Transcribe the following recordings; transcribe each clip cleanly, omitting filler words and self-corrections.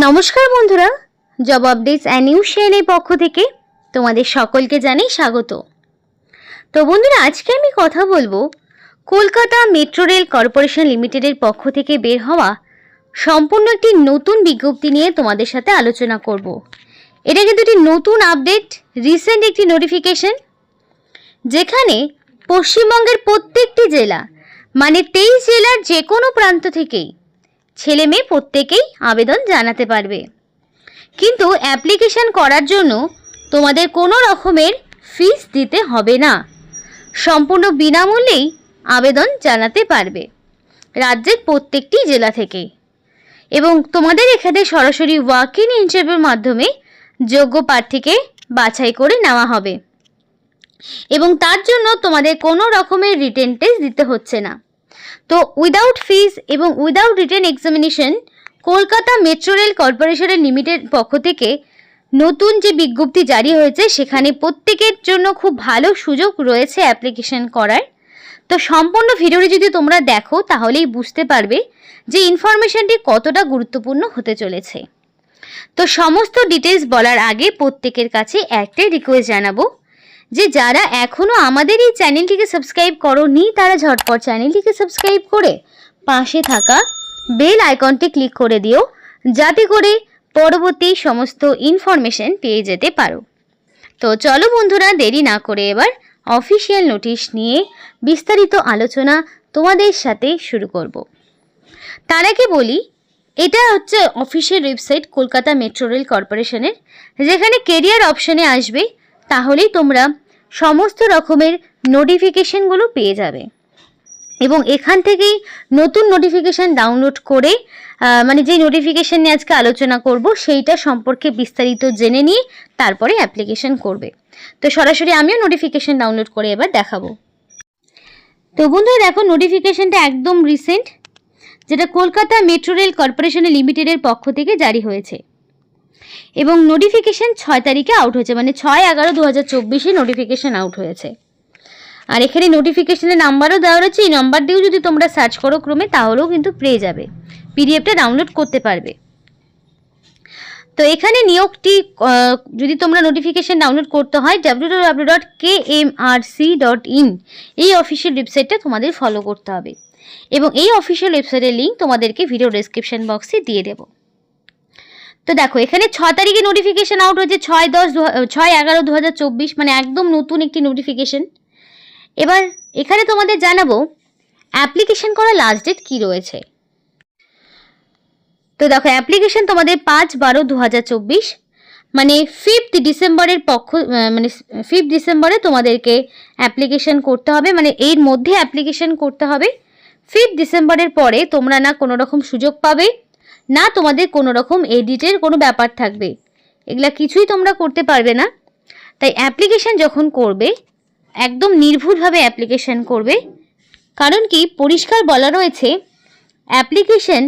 নমস্কার বন্ধুরা, job updates and news চ্যানেলের পক্ষ থেকে তোমাদের সকলকে জানাই স্বাগত। তো বন্ধুরা, আজকে আমি কথা বলবো কলকাতা মেট্রো রেল কর্পোরেশন লিমিটেডের পক্ষ থেকে বের হওয়া সম্পূর্ণ একটি নতুন বিজ্ঞপ্তি নিয়ে তোমাদের সাথে আলোচনা করব। এটা কিন্তু একটি নতুন আপডেট, রিসেন্ট একটি নোটিফিকেশন, যেখানে পশ্চিমবঙ্গের প্রত্যেকটি জেলা মানে 23 জেলার যে কোনো প্রান্ত থেকেই ছেলে মেয়ে প্রত্যেকেই আবেদন জানাতে পারবে। কিন্তু অ্যাপ্লিকেশন করার জন্য তোমাদের কোনো রকমের ফিস দিতে হবে না, সম্পূর্ণ বিনামূল্যেই আবেদন জানাতে পারবে রাজ্যের প্রত্যেকটি জেলা থেকে। এবং তোমাদের এখানে সরাসরি ওয়াক ইন ইন্টারভিউর মাধ্যমে যোগ্য প্রার্থীকে বাছাই করে নেওয়া হবে এবং তার জন্য তোমাদের কোনো রকমের রিটেন টেস্ট দিতে হচ্ছে না। তো উইদাউট ফিস এবং without written examination Kolkata metro rail কর্পোরেশনের লিমিটেড পক্ষ থেকে নতুন যে বিজ্ঞপ্তি জারি হয়েছে, সেখানে প্রত্যেকের জন্য খুব ভালো সুযোগ রয়েছে অ্যাপ্লিকেশন করার। তো সম্পূর্ণ ভিডিওটি যদি তোমরা দেখো তাহলেই বুঝতে পারবে যে ইনফরমেশনটি কতটা গুরুত্বপূর্ণ হতে চলেছে। তো সমস্ত ডিটেলস বলার আগে প্রত্যেকের কাছে একটাই রিকোয়েস্ট জানাবো যে যারা এখনও আমাদের এই চ্যানেলটিকে সাবস্ক্রাইব করোনি তারা ঝটপট চ্যানেলটিকে সাবস্ক্রাইব করে পাশে থাকা বেল আইকনটি ক্লিক করে দিও, যাতে করে পরবর্তী সমস্ত ইনফরমেশন পেয়ে যেতে পারো। তো চলো বন্ধুরা, দেরি না করে এবার অফিসিয়াল নোটিশ নিয়ে বিস্তারিত আলোচনা তোমাদের সাথে শুরু করব। তার আগে বলি, এটা হচ্ছে official website Kolkata metro rail কর্পোরেশনের, যেখানে কেরিয়ার অপশনে আসবে তাহলেই তোমরা সমস্ত রকমের নোটিফিকেশনগুলো পেয়ে যাবে এবং এখান থেকেই নতুন নোটিফিকেশান ডাউনলোড করে মানে যেই নোটিফিকেশান নিয়ে আজকে আলোচনা করব সেইটা সম্পর্কে বিস্তারিত জেনে নিয়ে তারপরে অ্যাপ্লিকেশন করবে। তো সরাসরি আমিও নোটিফিকেশান ডাউনলোড করে এবার দেখাবো। তো বন্ধুরা দেখো, নোটিফিকেশানটা একদম রিসেন্ট, যেটা কলকাতা মেট্রো রেল কর্পোরেশন লিমিটেডের পক্ষ থেকে জারি হয়েছে এবং নোটিফিকেশান 6 তারিখে আউট হয়েছে, মানে 6/11/2024 নোটিফিকেশান আউট হয়েছে। আর এখানে নোটিফিকেশনের নাম্বারও দেওয়া রয়েছে, এই নাম্বার দিয়েও যদি তোমরা সার্চ করো ক্রমে তাহলেও কিন্তু পেয়ে যাবে, পিডিএফটা ডাউনলোড করতে পারবে। তো এখানে নিয়োগটি যদি তোমরা নোটিফিকেশন ডাউনলোড করতে হয় www.kmrc.in এই অফিসিয়াল ওয়েবসাইটটা তোমাদের ফলো করতে হবে এবং এই অফিসিয়াল ওয়েবসাইটের লিঙ্ক তোমাদেরকে ভিডিও ডেসক্রিপশন বক্সে দিয়ে দেবো। তো দেখো, এখানে 6 তারিখে নোটিফিকেশন আউট হয়েছে, 6/11/2024, মানে একদম নতুন একটি নোটিফিকেশন। এবার এখানে তোমাদের জানাবো অ্যাপ্লিকেশন করার লাস্ট ডেট কি রয়েছে। তো দেখো, অ্যাপ্লিকেশন তোমাদের 5/12/2024 মানে 5 ডিসেম্বরের মানে 5 ডিসেম্বরে তোমাদেরকে অ্যাপ্লিকেশন করতে হবে, মানে এর মধ্যে অ্যাপ্লিকেশন করতে হবে। 5 ডিসেম্বরের পরে তোমরা না কোনো রকম সুযোগ পাবে, না তোমাদের কোনো রকম এডিটের কোনো ব্যাপার থাকবে, এগুলা কিছুই তোমরা করতে পারবে না। তাই অ্যাপ্লিকেশন যখন করবে একদম নির্ভুলভাবে অ্যাপ্লিকেশন করবে, কারণ কি পরিষ্কার বলা রয়েছে অ্যাপ্লিকেশন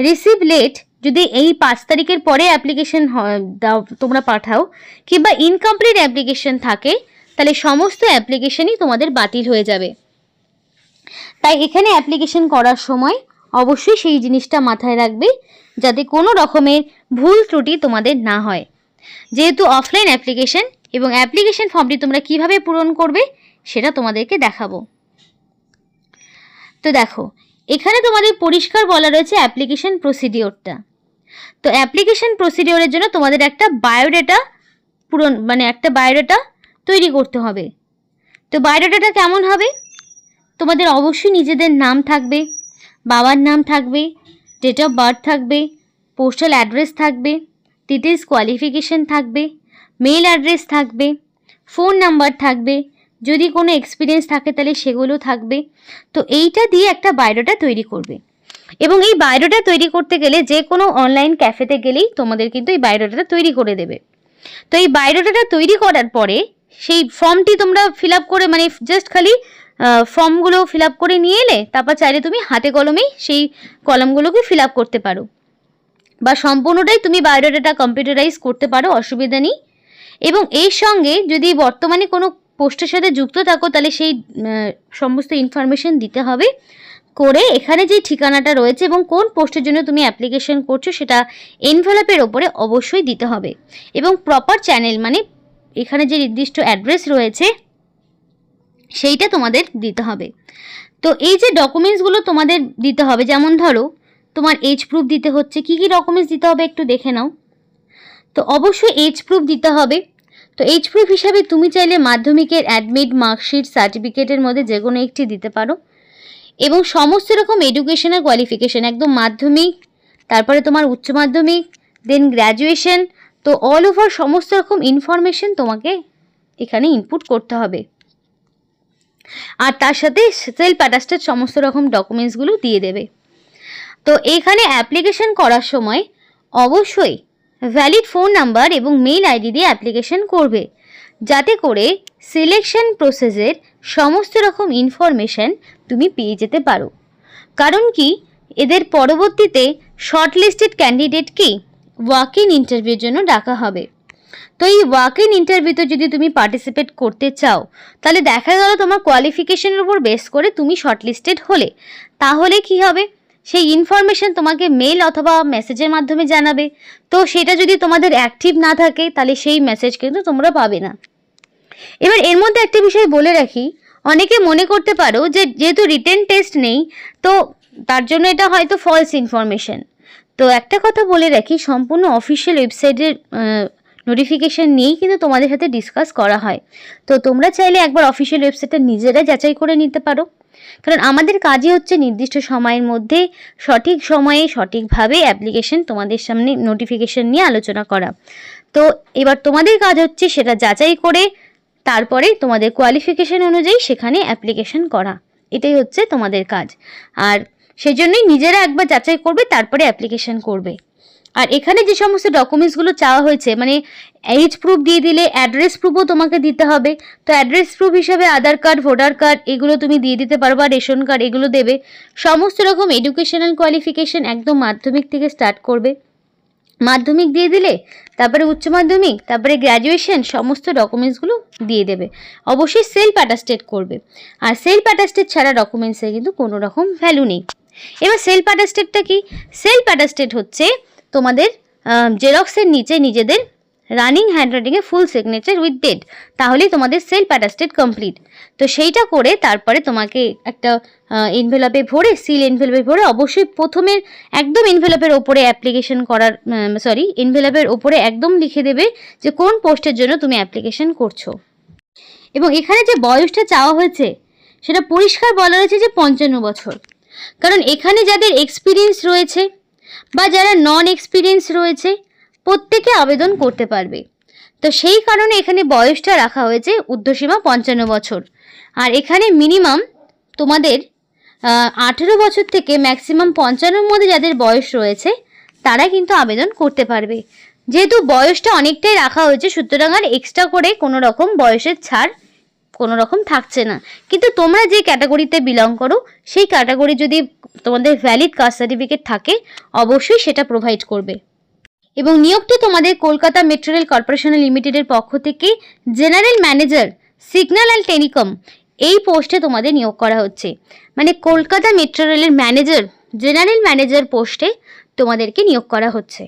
রিসিভ লেট যদি এই 5 তারিখের পরে অ্যাপ্লিকেশন তোমরা পাঠাও কিংবা ইনকমপ্লিট অ্যাপ্লিকেশন থাকে, তাহলে সমস্ত অ্যাপ্লিকেশনই তোমাদের বাতিল হয়ে যাবে। তাই এখানে অ্যাপ্লিকেশন করার সময় অবশ্যই সেই জিনিসটা মাথায় রাখবে যাতে কোনো রকমের ভুল ত্রুটি তোমাদের না হয়। যেহেতু অফলাইন অ্যাপ্লিকেশন এবং অ্যাপ্লিকেশন ফর্মটি তোমরা কিভাবে পূরণ করবে সেটা তোমাদেরকে দেখাবো। তো দেখো, এখানে তোমাদের পরিষ্কার বলা রয়েছে অ্যাপ্লিকেশন প্রসিডিওরটা। তো অ্যাপ্লিকেশন প্রসিডিওরের জন্য তোমাদের একটা বায়োডাটা একটা বায়োডাটা তৈরি করতে হবে। তো বায়োডাটাটা কেমন হবে? তোমাদের অবশ্যই নিজেদের নাম থাকবে, বাবার নাম থাকবে, ডেট অফ বার্থ থাকবে, পোস্টাল অ্যাড্রেস থাকবে, ডিটেলস কোয়ালিফিকেশন থাকবে, মেল অ্যাড্রেস থাকবে, ফোন নাম্বার থাকবে, যদি কোনো এক্সপিরিয়েন্স থাকে তাহলে সেগুলো থাকবে। তো এইটা দিয়ে একটা বায়োডাটা তৈরি করবে এবং এই বায়োডাটা তৈরি করতে গেলে যে কোনো অনলাইন ক্যাফেতে গেলেই তোমাদের কিন্তু এই বায়োডাটাটা তৈরি করে দেবে। তো এই বায়োডাটাটা তৈরি করার পরে সেই ফর্মটি তোমরা ফিল আপ করে, মানে জাস্ট খালি ফর্মগুলো ফিল আপ করে নিয়ে এলে, তারপর চাইলে তুমি হাতে কলমেই সেই কলামগুলোকে ফিল আপ করতে পারো বা সম্পূর্ণটাই তুমি বায়োডাটাটা কম্পিউটারাইজ করতে পারো, অসুবিধা নেই। এবং এর সঙ্গে যদি বর্তমানে কোনো পোস্টের সাথে যুক্ত থাকো তাহলে সেই সমস্ত ইনফরমেশন দিতে হবে। করে এখানে যে ঠিকানাটা রয়েছে এবং কোন পোস্টের জন্য তুমি অ্যাপ্লিকেশন করছো সেটা এনভেলপের ওপরে অবশ্যই দিতে হবে এবং প্রপার চ্যানেল মানে এখানে যে নির্দিষ্ট অ্যাড্রেস রয়েছে সেইটা তোমাদের দিতে হবে। তো এই যে ডকুমেন্টসগুলো তোমাদের দিতে হবে, যেমন ধরো তোমার এজ প্রুফ দিতে হচ্ছে, কী কী ডকুমেন্টস দিতে হবে একটু দেখে নাও। তো অবশ্যই এজ প্রুফ দিতে হবে। তো এজ প্রুফ হিসাবে তুমি চাইলে মাধ্যমিকের অ্যাডমিট, মার্কশিট, সার্টিফিকেটের মধ্যে যে কোনো একটি দিতে পারো এবং সমস্ত রকম এডুকেশনাল কোয়ালিফিকেশান একদম মাধ্যমিক, তারপরে তোমার উচ্চ মাধ্যমিক, দেন গ্র্যাজুয়েশন, তো অল ওভার সমস্ত রকম ইনফরমেশন তোমাকে এখানে ইনপুট করতে হবে। আর তার সাথে সেলফ অ্যাটাস্টেড সমস্ত রকম ডকুমেন্টসগুলো দিয়ে দেবে। তো এখানে অ্যাপ্লিকেশন করার সময় অবশ্যই ভ্যালিড ফোন নাম্বার এবং মেইল আইডি দিয়ে অ্যাপ্লিকেশন করবে, যাতে করে সিলেকশন প্রসেসের সমস্ত রকম ইনফরমেশান তুমি পেয়ে যেতে পারো। কারণ কি, এদের পরবর্তীতে শর্টলিস্টেড ক্যান্ডিডেটকেই ওয়াক ইন ইন্টারভিউর জন্য ডাকা হবে। তো এই ওয়াক ইন ইন্টারভিউতে যদি তুমি পার্টিসিপেট করতে চাও, তাহলে দেখা গেল তোমার কোয়ালিফিকেশনের উপর বেস করে তুমি শর্টলিস্টেড হলে, তাহলে কি হবে, সেই ইনফরমেশন তোমাকে মেল অথবা মেসেজের মাধ্যমে জানাবে। তো সেটা যদি তোমাদের অ্যাক্টিভ না থাকে তাহলে সেই মেসেজ কিন্তু তোমরা পাবে না। এবার এর মধ্যে একটা বিষয় বলে রাখি, অনেকে মনে করতে পারো যে যেহেতু রিটেন টেস্ট নেই তো তার জন্য এটা হয়তো ফলস ইনফরমেশন। তো একটা কথা বলে রাখি, সম্পূর্ণ অফিসিয়াল ওয়েবসাইটের নোটিফিকেশান নিয়েই কিন্তু তোমাদের সাথে ডিসকাস করা হয়। তো তোমরা চাইলে একবার অফিসিয়াল ওয়েবসাইটটা নিজেরা যাচাই করে নিতে পারো, কারণ আমাদের কাজই হচ্ছে নির্দিষ্ট সময়ের মধ্যে সঠিক সময়ে সঠিকভাবে অ্যাপ্লিকেশন তোমাদের সামনে নোটিফিকেশান নিয়ে আলোচনা করা। তো এবার তোমাদের কাজ হচ্ছে সেটা যাচাই করে তারপরে তোমাদের কোয়ালিফিকেশান অনুযায়ী সেখানে অ্যাপ্লিকেশন করা, এটাই হচ্ছে তোমাদের কাজ। আর সেজন্যই নিজেরা একবার যাচাই করবে, তারপরে অ্যাপ্লিকেশন করবে। আর এখানে যে সমস্ত ডকুমেন্টসগুলো চাওয়া হয়েছে, মানে এজ প্রুফ দিয়ে দিলে অ্যাড্রেস প্রুফও তোমাকে দিতে হবে। তো অ্যাড্রেস প্রুফ হিসাবে আধার কার্ড, ভোটার কার্ড এগুলো তুমি দিয়ে দিতে পারো, বা রেশন কার্ড এগুলো দেবে। সমস্ত রকম এডুকেশনাল কোয়ালিফিকেশান একদম মাধ্যমিক থেকে স্টার্ট করবে, মাধ্যমিক দিয়ে দিলে তারপরে উচ্চ মাধ্যমিক, তারপরে গ্র্যাজুয়েশন, সমস্ত ডকুমেন্টসগুলো দিয়ে দেবে। অবশ্যই সেলফ অ্যাটাস্টেড করবে, আর সেলফ অ্যাটাস্টেড ছাড়া ডকুমেন্টসের কিন্তু কোনো রকম ভ্যালু নেই। এবার সেলফ অ্যাটাস্টেডটা কি? সেলফ অ্যাটাস্টেড হচ্ছে তোমাদের জেরক্সের নিচে নিজেদের রানিং হ্যান্ডরাইটিংয়ে ফুল সিগনেচার উইথ ডেট, তাহলেই তোমাদের সেলফ অ্যাটাস্টেড কমপ্লিট। তো সেইটা করে তারপরে তোমাকে একটা এনভেলপে ভরে, সিল এনভেলপে ভরে, অবশ্যই প্রথমে একদম এনভেলপের ওপরে অ্যাপ্লিকেশন করার এনভেলপের ওপরে একদম লিখে দেবে যে কোন পোস্টের জন্য তুমি অ্যাপ্লিকেশন করছো। এবং এখানে যে বয়সটা চাওয়া হয়েছে সেটা পরিষ্কার বলা রয়েছে যে 55 বছর, কারণ এখানে যাদের এক্সপিরিয়েন্স রয়েছে বা যারা নন এক্সপিরিয়েন্স রয়েছে প্রত্যেকে আবেদন করতে পারবে। তো সেই কারণে এখানে বয়সটা রাখা হয়েছে ঊর্ধ্বসীমা 55 বছর। আর এখানে মিনিমাম তোমাদের 18 বছর থেকে ম্যাক্সিমাম 55-র মধ্যে যাদের বয়স রয়েছে তারা কিন্তু আবেদন করতে পারবে। যেহেতু বয়সটা অনেকটাই রাখা হয়েছে, সুতরাং আর এক্সট্রা করে কোনো রকম বয়সের ছাড় কোনো রকম থাকছে না। কিন্তু তোমরা যে ক্যাটাগরিতে বিলং করো সেই ক্যাটাগরি যদি তোমাদের ভ্যালিড কাস্ট সার্টিফিকেট থাকে অবশ্যই সেটা প্রোভাইড করবে। এবং নিয়োগটি তোমাদের কলকাতা মেট্রো রেল কর্পোরেশন লিমিটেডের পক্ষ থেকে general manager signal and telecom এই পোস্টে তোমাদের নিয়োগ করা হচ্ছে। মানে কলকাতা মেট্রো রেলের ম্যানেজার, জেনারেল ম্যানেজার পোস্টে তোমাদেরকে নিয়োগ করা হচ্ছে।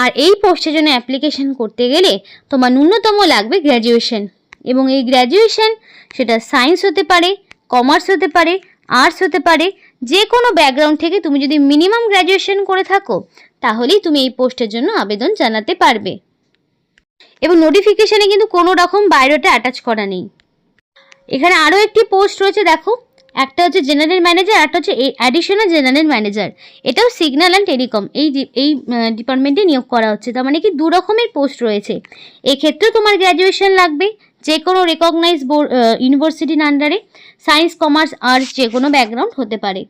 আর এই পোস্টের জন্য অ্যাপ্লিকেশন করতে গেলে তোমার ন্যূনতম লাগবে গ্র্যাজুয়েশন, এবং এই গ্র্যাজুয়েশন সেটা সায়েন্স হতে পারে, কমার্স হতে পারে, আর্টস হতে পারে, যে কোনো ব্যাকগ্রাউন্ড থেকে তুমি যদি মিনিমাম গ্র্যাজুয়েশন করে থাকো তাহলেই তুমি এই পোস্টের জন্য আবেদন জানাতে পারবে। এবং নোটিফিকেশানে কিন্তু কোনো রকম বায়োডাটা অ্যাটাচ করা নেই। এখানে আরও একটি পোস্ট রয়েছে, দেখো, একটা হচ্ছে জেনারেল ম্যানেজার, একটা হচ্ছে অ্যাডিশনাল জেনারেল ম্যানেজার। এটাও সিগন্যাল অ্যান্ড টেলিকম এই ডিপার্টমেন্টে নিয়োগ করা হচ্ছে। তার মানে কি 2 রকমের পোস্ট রয়েছে। এক্ষেত্রেও তোমার গ্র্যাজুয়েশন লাগবে, যে কোনো রেকগনাইজ ইউনিভার্সিটির আন্ডারে, সায়েন্স, কমার্স, আর্টস যে কোনো ব্যাকগ্রাউন্ড হতে পারে।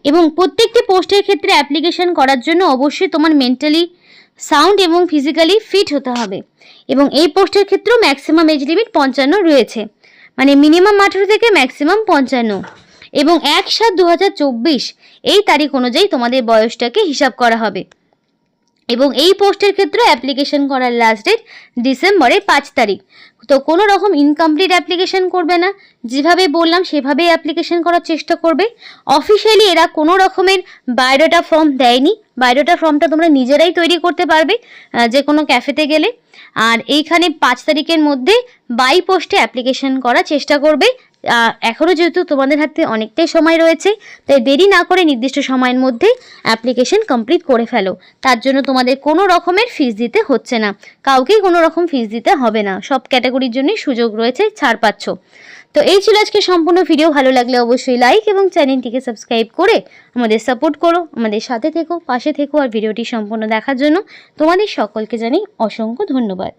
এবং প্রত্যেকটি পোস্টের ক্ষেত্রে অ্যাপ্লিকেশন করার জন্য অবশ্যই তোমার মেন্টালি সাউন্ড এবং ফিজিক্যালি ফিট হতে হবে। এবং এই পোস্টের ক্ষেত্রেও ম্যাক্সিমাম এজ লিমিট 55 রয়েছে, মানে মিনিমাম 18 থেকে ম্যাক্সিমাম 55। এবং 1/7/2024 এই তারিখ অনুযায়ী তোমাদের বয়সটাকে হিসাব করা হবে। এবং এই পোস্টের ক্ষেত্রে অ্যাপ্লিকেশন করার লাস্ট ডেট ডিসেম্বরের 5 তারিখ। তো কোনো রকম ইনকমপ্লিট অ্যাপ্লিকেশন করবে না, যেভাবে বললাম সেভাবেই অ্যাপ্লিকেশন করার চেষ্টা করবে। অফিসিয়ালি এরা কোনো রকমের বায়োডাটা ফর্ম দেয়নি, বায়োডাটা ফর্মটা তোমরা নিজেরাই তৈরি করতে পারবে যে কোনো ক্যাফেতে গেলে। আর এইখানে 5 তারিখের মধ্যে বাই পোস্টে অ্যাপ্লিকেশন করার চেষ্টা করবে। এখনও যেহেতু তোমাদের হাতে অনেকটাই সময় রয়েছে, তাই দেরি না করে নির্দিষ্ট সময়ের মধ্যে অ্যাপ্লিকেশন কমপ্লিট করে ফেলো। তার জন্য তোমাদের কোনো রকমের ফিস দিতে হচ্ছে না, কাউকেই কোনো রকম ফিস দিতে হবে না, সব ক্যাটাগরির জন্যই সুযোগ রয়েছে, ছাড় পাচ্ছ। তো এই ছিল আজকে সম্পূর্ণ ভিডিও। ভালো লাগলে অবশ্যই লাইক এবং চ্যানেলটিকে সাবস্ক্রাইব করে আমাদের সাপোর্ট করো, আমাদের সাথে থেকো, পাশে থেকো। আর ভিডিওটি সম্পূর্ণ দেখার জন্য তোমাদের সকলকে জানাই অসংখ্য ধন্যবাদ।